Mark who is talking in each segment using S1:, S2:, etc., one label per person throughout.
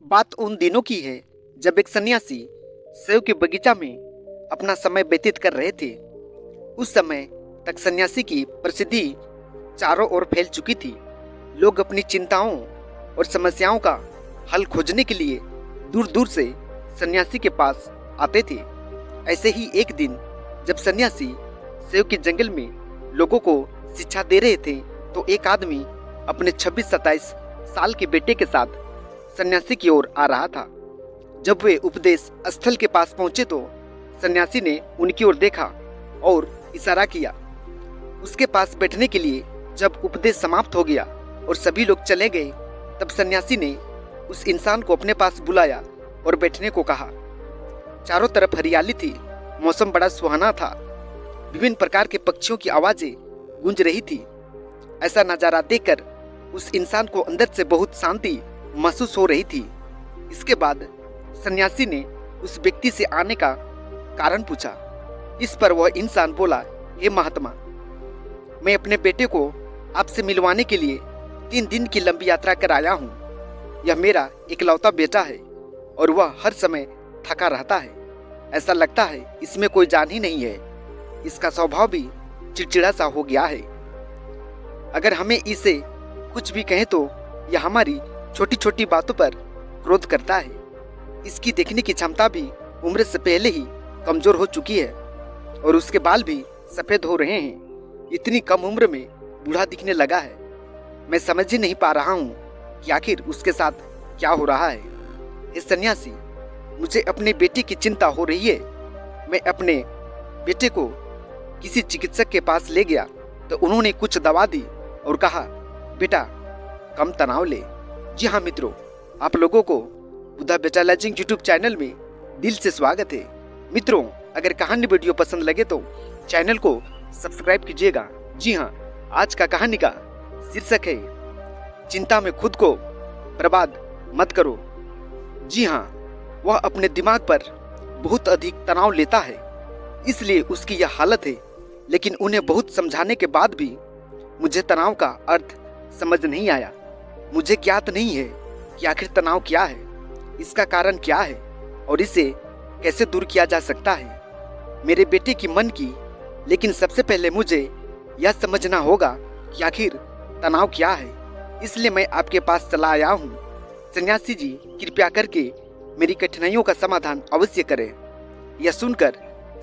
S1: बात उन दिनों की है जब एक सन्यासी सेव के बगीचा में अपना समय व्यतीत कर रहे थे। उस समय तक सन्यासी की प्रसिद्धि चारों ओर फैल चुकी थी। लोग अपनी चिंताओं और समस्याओं का हल खोजने के लिए दूर दूर से सन्यासी के पास आते थे। ऐसे ही एक दिन जब सन्यासी सेव के जंगल में लोगों को शिक्षा दे रहे थे तो एक आदमी अपने 26-27 साल के बेटे के साथ सन्यासी की ओर आ रहा था। जब वे उपदेश स्थल के पास पहुंचे तो सन्यासी ने उनकी ओर देखा और इशारा किया। उसके पास बैठने के लिए जब उपदेश समाप्त हो गया और सभी लोग चले गए तब सन्यासी ने उस इंसान को अपने पास बुलाया और बैठने को कहा। चारों तरफ हरियाली थी, मौसम बड़ा सुहाना था, विभिन्न प्रकार के पक्षियों की आवाजें गूंज रही थी। ऐसा नजारा देखकर उस इंसान को अंदर से बहुत शांति महसूस हो रही थी। इसके बाद सन्यासी ने उस व्यक्ति से आने का कारण पूछा। इस पर वह इंसान बोला, हे महात्मा, मैं अपने बेटे को आपसे मिलवाने के लिए 3 दिन की लंबी यात्रा कर आया हूँ। यह मेरा इकलौता बेटा है और वह हर समय थका रहता है। ऐसा लगता है इसमें कोई जान ही नहीं है। इसका स्वभाव भी चिड़चिड़ा सा हो गया है। अगर हमें इसे कुछ भी कहें तो यह हमारी छोटी छोटी बातों पर क्रोध करता है। इसकी देखने की क्षमता भी उम्र से पहले ही कमजोर हो चुकी है और उसके बाल भी सफेद हो रहे हैं। इतनी कम उम्र में बूढ़ा दिखने लगा है। मैं समझ ही नहीं पा रहा हूँ कि आखिर उसके साथ क्या हो रहा है। इस सन्यासी, मुझे अपने बेटे की चिंता हो रही है। मैं अपने बेटे को किसी चिकित्सक के पास ले गया तो उन्होंने कुछ दवा दी और कहा, बेटा कम तनाव ले। जी हाँ मित्रों, आप लोगों को बुद्धा बेटालॉजिंग यूट्यूब चैनल में दिल से स्वागत है। मित्रों, अगर कहानी वीडियो पसंद लगे तो चैनल को सब्सक्राइब कीजिएगा। जी हाँ, आज का कहानी का शीर्षक है, चिंता में खुद को बर्बाद मत करो। जी हाँ, वह अपने दिमाग पर बहुत अधिक तनाव लेता है, इसलिए उसकी यह हालत है। लेकिन उन्हें बहुत समझाने के बाद भी मुझे तनाव का अर्थ समझ नहीं आया। मुझे ज्ञात नहीं है कि आखिर तनाव क्या है, इसका कारण क्या है और इसे कैसे दूर किया जा सकता है मेरे बेटे की मन की। लेकिन सबसे पहले मुझे यह समझना होगा कि आखिर तनाव क्या है। इसलिए मैं आपके पास चला आया हूँ। सन्यासी जी, कृपया करके मेरी कठिनाइयों का समाधान अवश्य करें। यह सुनकर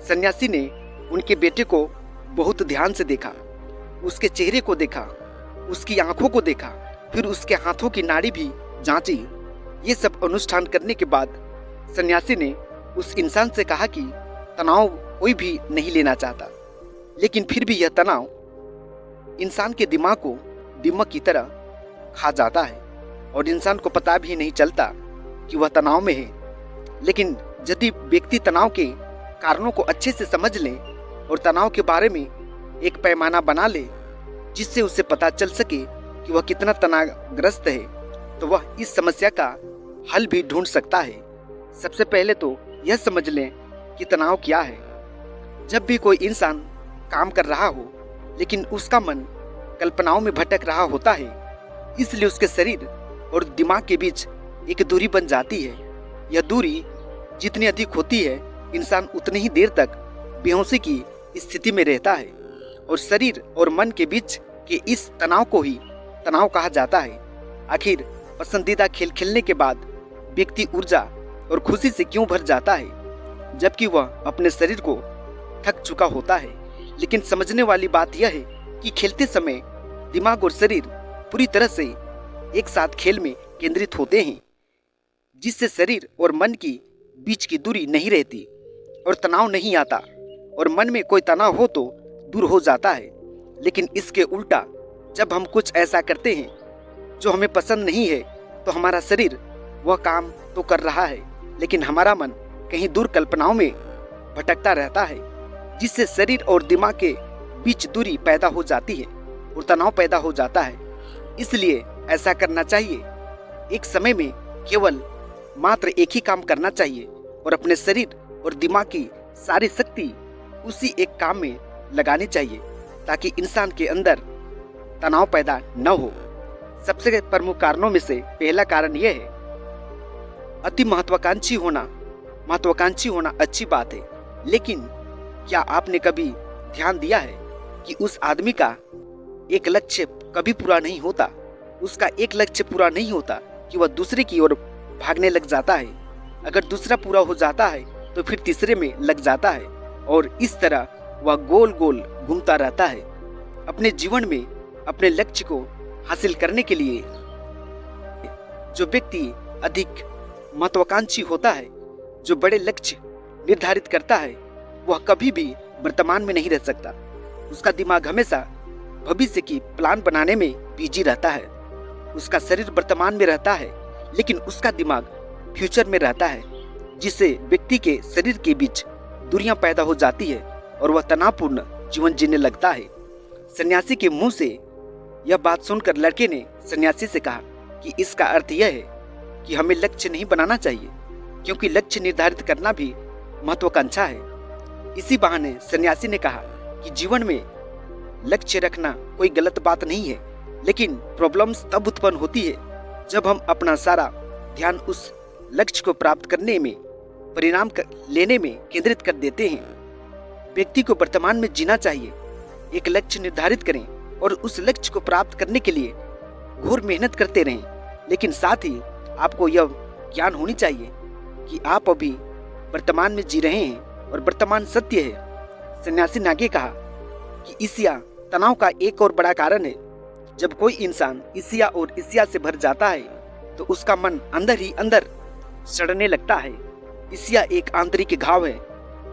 S1: सन्यासी ने उनके बेटे को बहुत ध्यान से देखा। उसके चेहरे को देखा, उसकी आंखों को देखा, फिर उसके हाथों की नाड़ी भी जांची। ये सब अनुष्ठान करने के बाद सन्यासी ने उस इंसान से कहा कि तनाव कोई भी नहीं लेना चाहता, लेकिन फिर भी यह तनाव इंसान के दिमाग को दीमक की तरह खा जाता है और इंसान को पता भी नहीं चलता कि वह तनाव में है। लेकिन यदि व्यक्ति तनाव के कारणों को अच्छे से समझ ले और तनाव के बारे में एक पैमाना बना ले जिससे उसे पता चल सके कि वह कितना तनावग्रस्त है, तो वह इस समस्या का हल भी ढूंढ सकता है। सबसे पहले तो यह समझ लें कि तनाव क्या है। जब भी कोई इंसान काम कर रहा हो लेकिन उसका मन कल्पनाओं में भटक रहा होता है, इसलिए उसके शरीर और दिमाग के बीच एक दूरी बन जाती है। यह दूरी जितनी अधिक होती है, इंसान उतनी ही देर तक बेहोशी की स्थिति में रहता है और शरीर और मन के बीच के इस तनाव को ही तनाव कहा जाता है। आखिर पसंदीदा खेल खेलने के बाद व्यक्ति ऊर्जा और खुशी से क्यों भर जाता है जबकि वह अपने शरीर को थक चुका होता है। लेकिन समझने वाली बात यह है कि खेलते समय दिमाग और शरीर पूरी तरह से एक साथ खेल में केंद्रित होते हैं, जिससे शरीर और मन की बीच की दूरी नहीं रहती और तनाव नहीं आता और मन में कोई तनाव हो तो दूर हो जाता है। लेकिन इसके उल्टा, जब हम कुछ ऐसा करते हैं जो हमें पसंद नहीं है तो हमारा शरीर वह काम तो कर रहा है लेकिन हमारा मन कहीं दूर कल्पनाओं में भटकता रहता है, जिससे शरीर और दिमाग के बीच दूरी पैदा हो जाती है और तनाव पैदा हो जाता है। इसलिए ऐसा करना चाहिए, एक समय में केवल मात्र एक ही काम करना चाहिए और अपने शरीर और दिमाग की सारी शक्ति उसी एक काम में लगानी चाहिए ताकि इंसान के अंदर तनाव पैदा न हो। सबसे प्रमुख कारणों में से पहला कारण यह है अति महत्वाकांक्षी होना अच्छी बात है, लेकिन क्या आपने कभी ध्यान दिया है कि उस आदमी का एक लक्ष्य कभी पूरा नहीं होता। उसका एक लक्ष्य पूरा नहीं होता कि वह दूसरे की ओर भागने लग जाता है। अगर दूसरा पूरा हो जाता है तो फिर तीसरे में लग जाता है और इस तरह वह गोल गोल घूमता रहता है। अपने जीवन में अपने लक्ष्य को हासिल करने के लिए जो व्यक्ति अधिक महत्वाकांक्षी होता है, जो बड़े लक्ष्य निर्धारित करता है, वह कभी भी वर्तमान में नहीं रह सकता। उसका दिमाग हमेशा भविष्य की प्लान बनाने में बिजी रहता है। उसका शरीर वर्तमान में रहता है, लेकिन उसका दिमाग फ्यूचर में रहता है, जिससे व्यक्ति के शरीर के बीच दूरियां पैदा हो जाती है और वह तनावपूर्ण जीवन जीने लगता है। सन्यासी के मुंह से यह बात सुनकर लड़के ने सन्यासी से कहा कि इसका अर्थ यह है कि हमें लक्ष्य नहीं बनाना चाहिए, क्योंकि लक्ष्य निर्धारित करना भी महत्वाकांक्षा है। इसी बहाने सन्यासी ने कहा कि जीवन में लक्ष्य रखना कोई गलत बात नहीं है, लेकिन प्रॉब्लम्स तब उत्पन्न होती है जब हम अपना सारा ध्यान उस लक्ष्य को प्राप्त करने में, परिणाम लेने में केंद्रित कर देते हैं। व्यक्ति को वर्तमान में जीना चाहिए। एक लक्ष्य निर्धारित करें और उस लक्ष्य को प्राप्त करने के लिए घोर मेहनत करते रहें, लेकिन साथ ही आपको यह ज्ञान होनी चाहिए कि आप अभी वर्तमान में जी रहे हैं और वर्तमान सत्य है। सन्यासी ने आगे कहा कि ईर्ष्या तनाव का एक और बड़ा कारण है। जब कोई इंसान ईर्ष्या और ईर्ष्या से भर जाता है तो उसका मन अंदर ही अंदर सड़ने लगता है। ईर्ष्या एक आंतरिक घाव है,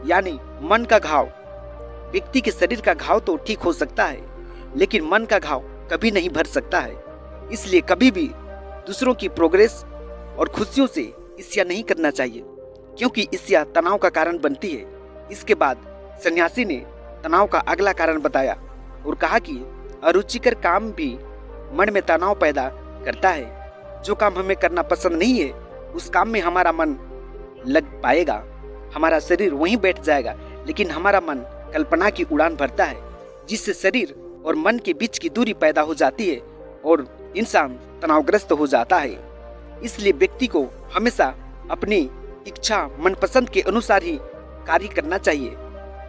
S1: यानी मन का घाव। व्यक्ति के शरीर का घाव तो ठीक हो सकता है, लेकिन मन का घाव कभी नहीं भर सकता है। इसलिए कभी भी दूसरों की प्रोग्रेस और खुशियों से ईर्ष्या नहीं करना चाहिए, क्योंकि ईर्ष्या तनाव का कारण बनती है। इसके बाद सन्यासी ने तनाव का अगला कारण बताया और कहा कि अरुचिकर काम भी मन में तनाव पैदा करता है। जो काम हमें करना पसंद नहीं है, उस काम में हमारा मन लग पाएगा, हमारा शरीर वहीं बैठ जाएगा, लेकिन हमारा मन कल्पना की उड़ान भरता है, जिससे शरीर और मन के बीच की दूरी पैदा हो जाती है और इंसान तनावग्रस्त हो जाता है। इसलिए व्यक्ति को हमेशा अपनी इच्छा मनपसंद के अनुसार ही कार्य करना चाहिए।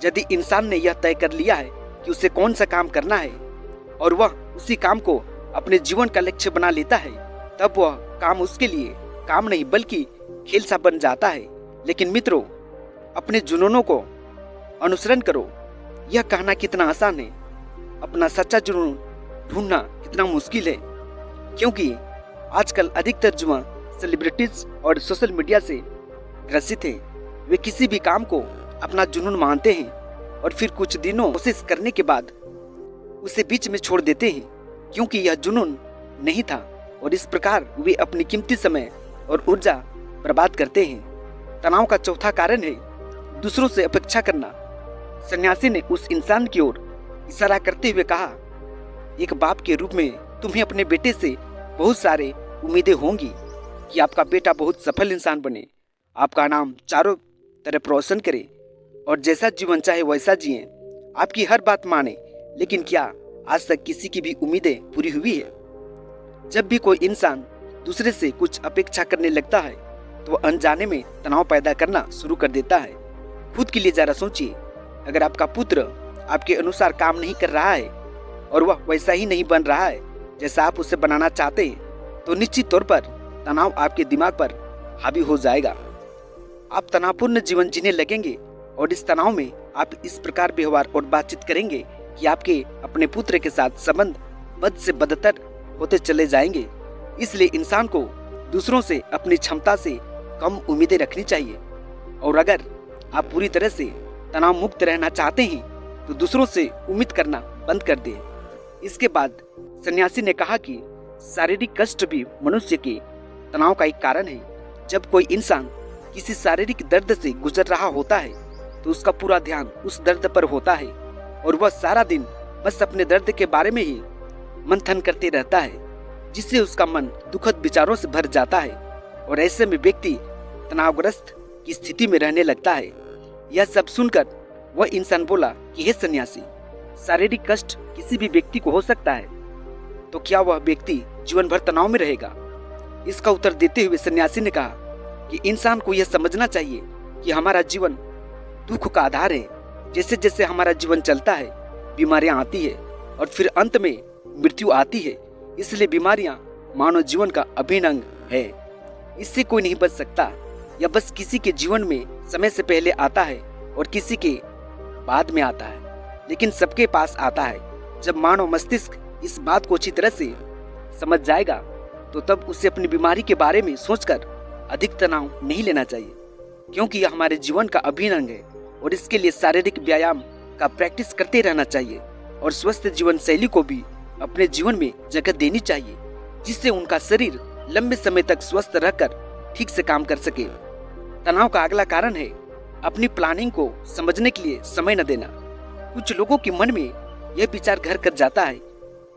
S1: यदि इंसान ने यह तय कर लिया है कि उसे कौन सा काम करना है और वह उसी काम को अपने जीवन का लक्ष्य बना लेता है, तब वह काम उसके लिए काम नहीं बल्कि खेल सा बन जाता है। लेकिन मित्रों, अपने जुनूनों को अनुसरण करो, यह कहना कितना आसान है। अपना सच्चा जुनून ढूंढना कितना मुश्किल है, क्योंकि आजकल अधिकतर युवा सेलिब्रिटीज और सोशल मीडिया से ग्रसित है। वे किसी भी काम को अपना जुनून मानते हैं और फिर कुछ दिनों कोशिश करने के बाद उसे बीच में छोड़ देते हैं, क्योंकि यह जुनून नहीं था, और इस प्रकार वे अपनी कीमती समय और ऊर्जा बर्बाद करते हैं। तनाव का चौथा कारण है दूसरों से अपेक्षा करना। सन्यासी ने उस इंसान की ओर इशारा करते हुए कहा, एक बाप के रूप में तुम्हें अपने बेटे से बहुत सारे उम्मीदें होंगी कि आपका बेटा बहुत सफल इंसान बने, आपका नाम चारों तरफ रोशन करे और जैसा जीवन चाहे वैसा जिए, आपकी हर बात माने। लेकिन क्या आज तक किसी की भी उम्मीदें पूरी हुई है? जब भी कोई इंसान दूसरे से कुछ अपेक्षा करने लगता है तो वह अनजाने में तनाव पैदा करना शुरू कर देता है। खुद के लिए जरा सोचिए, अगर आपका पुत्र आपके अनुसार काम नहीं कर रहा है और वह वैसा ही नहीं बन रहा है जैसा आप उसे बनाना चाहते हैं, तो निश्चित तौर पर तनाव आपके दिमाग पर हावी हो जाएगा। आप तनावपूर्ण जीवन जीने लगेंगे और इस तनाव में आप इस प्रकार व्यवहार और बातचीत करेंगे कि आपके अपने पुत्र के साथ संबंध बद से बदतर होते चले जाएंगे। इसलिए इंसान को दूसरों से अपनी क्षमता से कम उम्मीदें रखनी चाहिए, और अगर आप पूरी तरह से तनाव मुक्त रहना चाहते हैं तो दूसरों से उम्मीद करना बंद कर दें। इसके बाद सन्यासी ने कहा कि शारीरिक कष्ट भी मनुष्य के तनाव का एक कारण है। जब कोई इंसान किसी शारीरिक दर्द से गुजर रहा होता है तो उसका पूरा ध्यान उस दर्द पर होता है और वह सारा दिन बस अपने दर्द के बारे में ही मंथन करते रहता है, जिससे उसका मन दुखद विचारों से भर जाता है और ऐसे में व्यक्ति तनावग्रस्त की स्थिति में रहने लगता है। यह सब सुनकर वह इंसान बोला कि हे सन्यासी, शारीरिक कष्ट किसी भी व्यक्ति को हो सकता है, तो क्या वह व्यक्ति जीवन भर तनाव में रहेगा? इसका उत्तर देते हुए सन्यासी ने कहा कि इंसान को यह समझना चाहिए कि हमारा जीवन दुख का आधार है। जैसे जैसे हमारा जीवन चलता है, बीमारियां आती है और फिर अंत में मृत्यु आती है। इसलिए बीमारियां मानव जीवन का अभिन्न अंग है। इससे कोई नहीं बच सकता। यह बस किसी के जीवन में समय से पहले आता है और किसी के बाद में आता है, लेकिन सबके पास आता है। जब मानव मस्तिष्क इस बात को अच्छी तरह से समझ जाएगा तो तब उसे अपनी बीमारी के बारे में सोचकर अधिक तनाव नहीं लेना चाहिए, क्योंकि यह हमारे जीवन का अभिन्न अंग है और इसके लिए शारीरिक व्यायाम का प्रैक्टिस करते रहना चाहिए और स्वस्थ जीवन शैली को भी अपने जीवन में जगह देनी चाहिए, जिससे उनका शरीर लंबे समय तक स्वस्थ रहकर ठीक से काम कर सके। तनाव का अगला कारण है अपनी प्लानिंग को समझने के लिए समय न देना। कुछ लोगों के मन में यह विचार घर कर जाता है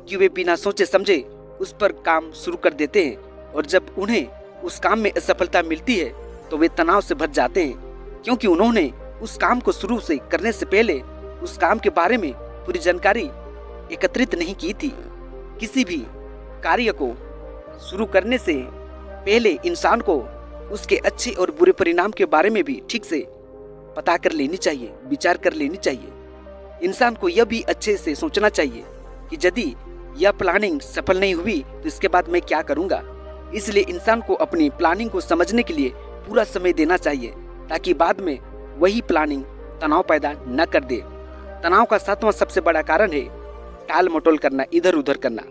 S1: कि वे बिना सोचे समझे उस पर काम शुरू कर देते हैं और जब उन्हें उस काम में असफलता मिलती है तो वे तनाव से भर जाते हैं, क्योंकि उन्होंने उस काम को शुरू से करने से पहले उस काम के बारे में पूरी जानकारी एकत्रित नहीं की थी। किसी भी कार्य को शुरू करने से पहले इंसान को उसके अच्छे और बुरे परिणाम के बारे में भी ठीक से पता कर लेनी चाहिए, विचार कर लेनी चाहिए। इंसान को यह भी अच्छे से सोचना चाहिए कि यदि यह प्लानिंग सफल नहीं हुई तो इसके बाद मैं क्या करूंगा। इसलिए इंसान को अपनी प्लानिंग को समझने के लिए पूरा समय देना चाहिए, ताकि बाद में वही प्लानिंग तनाव पैदा न कर दे। तनाव का 7वां सबसे बड़ा कारण है टाल मटोल करना, इधर उधर करना।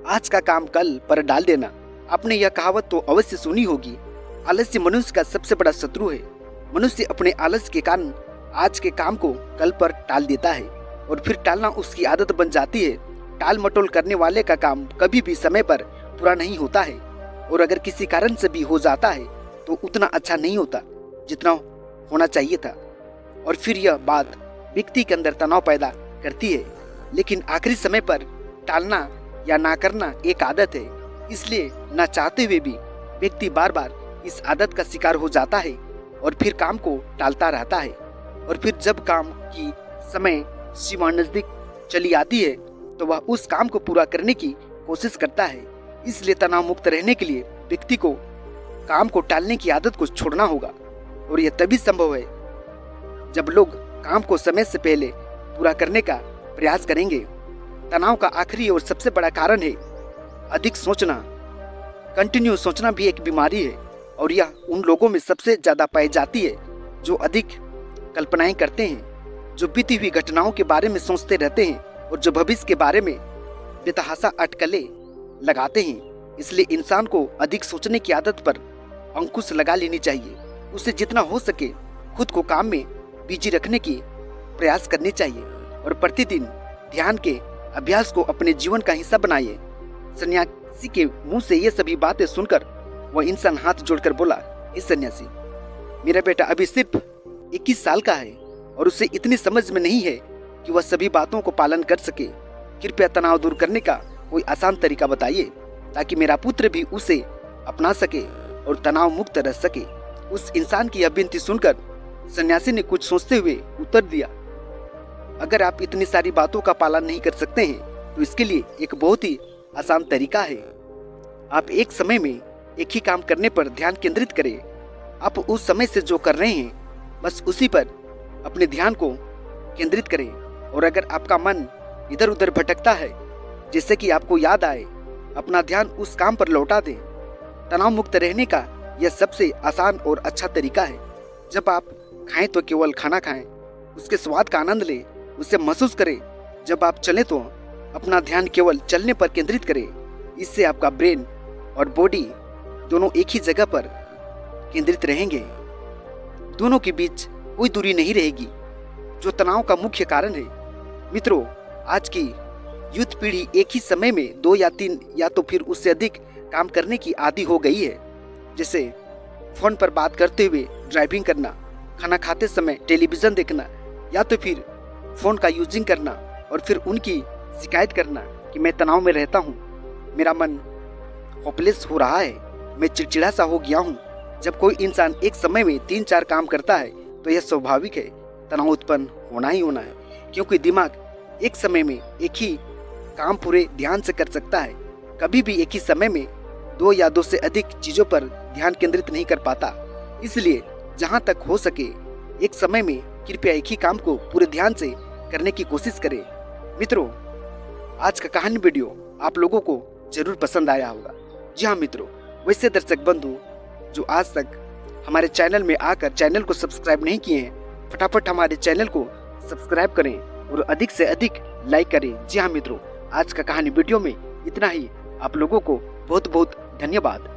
S1: आज का काम कल पर डाल देना। आपने यह कहावत तो अवश्य सुनी होगी, आलस्य मनुष्य का सबसे बड़ा शत्रु है। मनुष्य अपने आलस्य के कारण आज के काम को कल पर टाल देता है और फिर टालना उसकी आदत बन जाती है। टाल मटोल करने वाले का काम कभी भी समय पर पूरा नहीं होता है और अगर किसी कारण से भी हो जाता है तो उतना अच्छा नहीं होता जितना होना चाहिए था, और फिर यह बात व्यक्ति के अंदर तनाव पैदा करती है। लेकिन आखिरी समय पर टालना या ना करना एक आदत है, इसलिए ना चाहते हुए भी व्यक्ति बार बार इस आदत का शिकार हो जाता है और फिर काम को टालता रहता है। और फिर जब काम की समय सीमा नजदीक चली आती है तो वह उस काम को पूरा करने की कोशिश करता है। इसलिए तनाव मुक्त रहने के लिए व्यक्ति को काम को टालने की आदत को छोड़ना होगा, और यह तभी संभव है जब लोग काम को समय से पहले पूरा करने का प्रयास करेंगे। तनाव का आखिरी और सबसे बड़ा कारण है अधिक सोचना। कंटिन्यू सोचना भी एक बीमारी है और यह उन लोगों में सबसे ज्यादा पाई जाती है जो अधिक कल्पनाएं करते हैं, जो बीती हुई घटनाओं के बारे में सोचते रहते हैं और जो भविष्य के बारे में बेतहाशा अटकलें लगाते हैं। इसलिए इंसान को अधिक सोचने की आदत पर अंकुश लगा लेनी चाहिए। उसे जितना हो सके खुद को काम में बिजी रखने की प्रयास करने चाहिए और प्रतिदिन ध्यान के अभ्यास को अपने जीवन का हिस्सा बनाइए। सन्यासी के मुंह से ये सभी बातें सुनकर वह इंसान हाथ जोड़कर बोला, इस सन्यासी, मेरा बेटा अभी सिर्फ 21 साल का है और उसे इतनी समझ में नहीं है कि वह सभी बातों को पालन कर सके। कृपया तनाव दूर करने का कोई आसान तरीका बताइए ताकि मेरा पुत्र भी उसे अपना सके और तनाव मुक्त रह सके। उस इंसान की यह विनती सुनकर सन्यासी ने कुछ सोचते हुए उत्तर दिया, अगर आप इतनी सारी बातों का पालन नहीं कर सकते हैं तो इसके लिए एक बहुत ही आसान तरीका है। आप एक समय में एक ही काम करने पर ध्यान केंद्रित करें। आप उस समय से जो कर रहे हैं बस उसी पर अपने ध्यान को केंद्रित करें, और अगर आपका मन इधर उधर भटकता है, जैसे कि आपको याद आए, अपना ध्यान उस काम पर लौटा दें। तनाव मुक्त रहने का यह सबसे आसान और अच्छा तरीका है। जब आप खाएं तो केवल खाना खाएं, उसके स्वाद का आनंद लें, उसे महसूस करें। जब आप चलें तो अपना ध्यान केवल चलने पर केंद्रित करें। इससे आपका ब्रेन और बॉडी दोनों एक ही जगह पर केंद्रित रहेंगे, दोनों के बीच कोई दूरी नहीं रहेगी, जो तनाव का मुख्य कारण है। मित्रों, आज की यूथ पीढ़ी एक ही समय में 2 या 3 या तो फिर उससे अधिक काम करने की आदी हो गई है, जैसे फोन पर बात करते हुए ड्राइविंग करना, खाना खाते समय टेलीविजन देखना, या तो फिर फोन का यूजिंग करना और फिर उनकी शिकायत करना कि मैं तनाव में रहता हूँ, मेरा मन होपलेस हो रहा है, मैं चिड़चिड़ा सा हो गया हूँ। जब कोई इंसान एक समय में 3-4 काम करता है तो यह स्वाभाविक है, तनाव उत्पन्न होना ही होना है, क्योंकि दिमाग एक समय में एक ही काम पूरे ध्यान से कर सकता है, कभी भी एक ही समय में दो या दो से अधिक चीजों पर ध्यान केंद्रित नहीं कर पाता। इसलिए जहाँ तक हो सके एक समय में कृपया एक ही काम को पूरे ध्यान से करने की कोशिश करें। मित्रों, आज का कहानी वीडियो आप लोगों को जरूर पसंद आया होगा। जी हाँ मित्रों, वैसे दर्शक बंधु जो आज तक हमारे चैनल में आकर चैनल को सब्सक्राइब नहीं किए हैं, फटाफट हमारे चैनल को सब्सक्राइब करें और अधिक से अधिक लाइक करें। जी हाँ मित्रों, आज का कहानी वीडियो में इतना ही। आप लोगों को बहुत बहुत धन्यवाद।